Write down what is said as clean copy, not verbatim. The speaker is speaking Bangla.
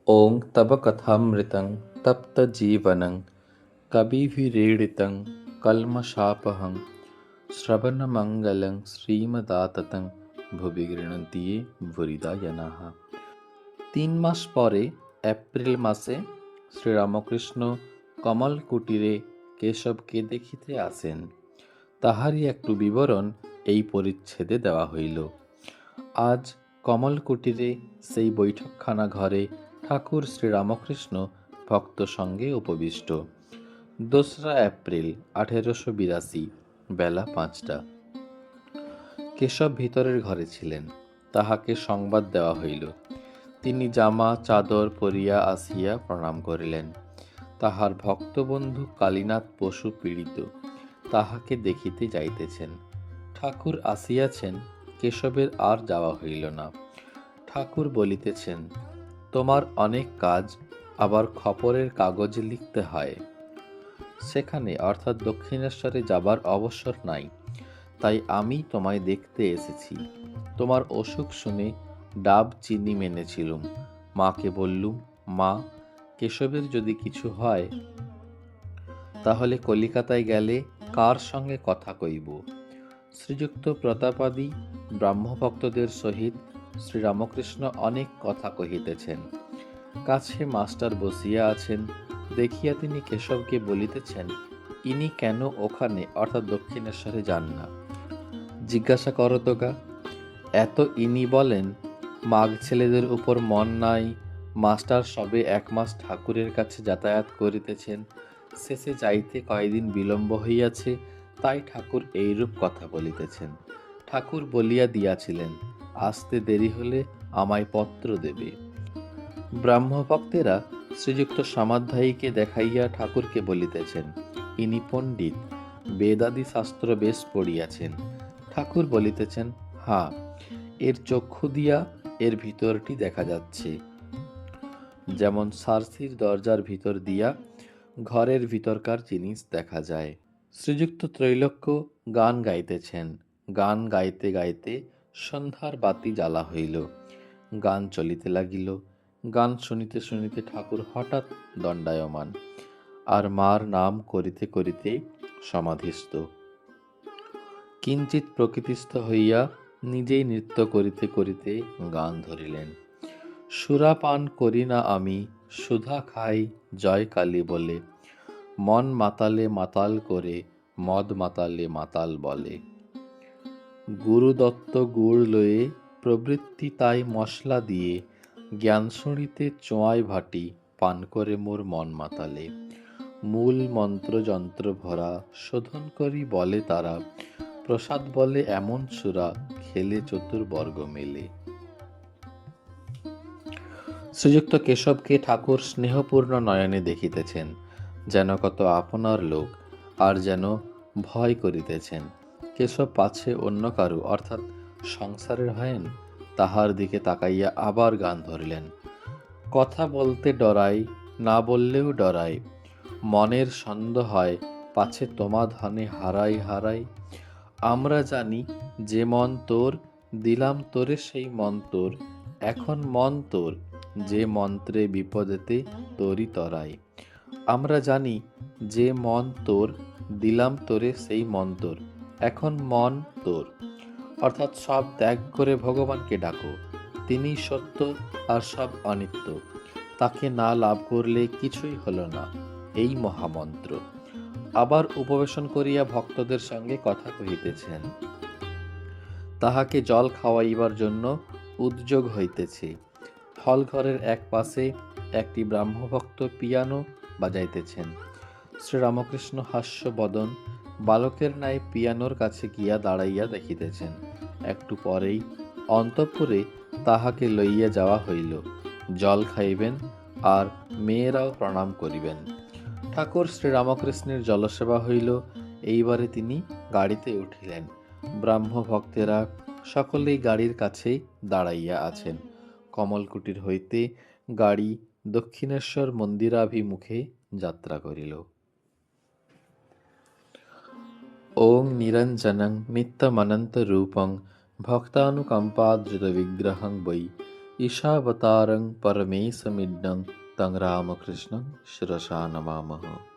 ॐ तव कथामृतं तप्तजीवनं कविभिरीडितं कल्मषापहं श्रवणमङ्गलं শ্রীমদাততং ভুবি গৃহন্তি ये ভুরিদা জনাঃ। 3 মাস পরে এপ্রিল মাসে শ্রীরামকৃষ্ণ কমল কুটিরে কেশবকে দেখিতে আসেন। তাহারই একটু বিবরণ এই পরিচ্ছেদে দেওয়া হইল। আজ কমল কুটিরে সেই বৈঠকখানা ঘরে ঠাকুর শ্রীরামকৃষ্ণ ভক্ত সঙ্গে উপবিষ্ট। 2রা এপ্রিল 1882, বেলা 5টা। কেশব ভিতরের ঘরে ছিলেন। তাহাকে সংবাদ দেওয়া হইল। তিনি জামা চাদর পরিয়া আসিয়া প্রণাম করিলেন। তাহার ভক্তবন্ধু কালীনাথ বসু পীড়িত তাহাকে দেখিতে যাইতেছেন। ঠাকুর আসিয়াছেন, কেশবের আর যাওয়া হইল না। ঠাকুর বলিতেছেন, তোমার অনেক কাজ, আবার খবরের কাগজে লিখতে হয়। সেখানে অর্থাৎ দক্ষিণেশ্বরে যাবার অবসর নাই, তাই আমি তোমায় দেখতে এসেছি। তোমার অসুখ শুনে ডাব চিনি মেনেছিলুম। মাকে বললুম, মা, কেশবের যদি কিছু হয় তাহলে কলিকাতায় গেলে কার সঙ্গে কথা কইব? শ্রীযুক্ত প্রতাপাদি ব্রাহ্মভক্তদের সহিত শ্রীরামকৃষ্ণ অনেক কথা কহিতেছেন। কাছে মাস্টার বসিয়া আছেন দেখিয়া তিনি কেশবকে বলিতেছেন, ইনি কেন ওখানে অর্থাৎ দক্ষিণেশ্বরে যান না? জিজ্ঞাসা করো তো গা। এত ইনি বলেন, মাঘ ছেলেদের উপর মন নাই, মাস্টার সবে 1 মাস ঠাকুরের কাছে যাতায়াত করিতেছেন, শেষে যাইতে কয়দিন বিলম্ব হইয়াছে, তাই ঠাকুর এইরূপ কথা বলিতেছেন। ঠাকুর বলিয়া দিয়াছিলেন, আসতে দেরি হলে আমায় পত্র দেবে। ব্রাহ্মভক্তেরা শ্রীযুক্ত সমাধ্যায়ীকে দেখাইয়া ঠাকুরকে বলিতেছেন, ইনি পণ্ডিত, বেদাদি শাস্ত্র বেশ পড়িয়াছেন। ঠাকুর বলিতেছেন, হ্যাঁ, এর চক্ষু দিয়া এর ভিতরটি দেখা যাচ্ছে, যেমন সারসির দরজার ভিতর দিয়া ঘরের ভিতরকার জিনিস দেখা যায়। শ্রীযুক্ত ত্রৈলোক্য গান গাইতেছেন। গান গাইতে গাইতে সন্ধ্যার বাতি জ্বালা হইল। গান চলিতে লাগিল। গান শুনিতে শুনিতে ঠাকুর হঠাৎ দণ্ডায়মান, আর মার নাম করিতে করিতে সমাধিস্থ। কিঞ্চিৎ প্রকৃতিস্থ হইয়া নিজেই নৃত্য করিতে করিতে গান ধরিলেন। সুরা পান করি না আমি, সুধা খাই জয় কালী বলে, মন মাতালে মাতাল করে, মদ মাতালে মাতাল বলে। গুরু দত্ত গুড় লয়ে, প্রবৃত্তি তাই মশলা দিয়ে, জ্ঞান শুনিতে চোঁয়ায় ভাটি, পান করে মোর মন মাতালে। মূল মন্ত্র যন্ত্র ভরা, শোধন করি বলে তারা, প্রসাদ বলে এমন সুরা, খেলে চতুর্বর্গ মেলে। শ্রীযুক্ত কেশবকে ঠাকুর স্নেহপূর্ণ নয়নে দেখিতেছেন, যেন কত আপনার লোক, আর যেন ভয় করিতেছেন। কেশব পাছে অন্য কারু অর্থাৎ সংসারের হয়েন, তাহার দিকে তাকাইয়া আবার গান ধরিলেন। কথা বলতে ডরাই, না বললেও ডরাই, মনের সন্দেহ হয়, পাছে তোমা ধনে হারাই হারাই। আমরা জানি যে মন তোর, দিলাম তোরে সেই মন তোর, এখন মন তোর, যে মন্ত্রে বিপদেতে তোরি তরাই। আমরা জানি যে মন তোর, দিলাম তোরে সেই মন তোর, এখন মন তোর। অর্থাৎ সব ত্যাগ করে ভগবানকে ডাকো, তিনি সত্য আর সব অনিত্য, তাকে না লাভ করলে কিছুই হলো না, এই মহামন্ত্র। আবার উপবেশন করিয়া ভক্তদের সঙ্গে কথা কহিতেছেন। তাহাকে জল খাওয়াইবার জন্য উদ্যোগ হইতেছে। হলঘরের এক পাশে একটি ব্রাহ্মভক্ত পিয়ানো বাজাইতেছেন। শ্রীরামকৃষ্ণ হাস্যবদন বালকের ন্যায় পিয়ানোর কাছে গিয়া দাঁড়াইয়া দেখিতেছেন। একটু পরেই অন্তঃপুরে তাহাকে লইয়া যাওয়া হইল। জল খাইবেন আর মেয়েরাও প্রণাম করিবেন। ঠাকুর শ্রীরামকৃষ্ণের জলসেবা হইল। এইবারে তিনি গাড়িতে উঠিলেন। ব্রাহ্মভক্তেরা সকলেই গাড়ির কাছেই দাঁড়াইয়া আছেন। কমলকুটির হইতে গাড়ি দক্ষিণেশ্বর মন্দিরাভিমুখে যাত্রা করিল। ওং নিরঞ্জনং নিত্যমনন্তরূপং ভক্তানুকম্পাদৃতবিগ্রহং বৈ ईशावतारं परमेशमिड्डं तं रामकृष्णं शिरसा नमामः।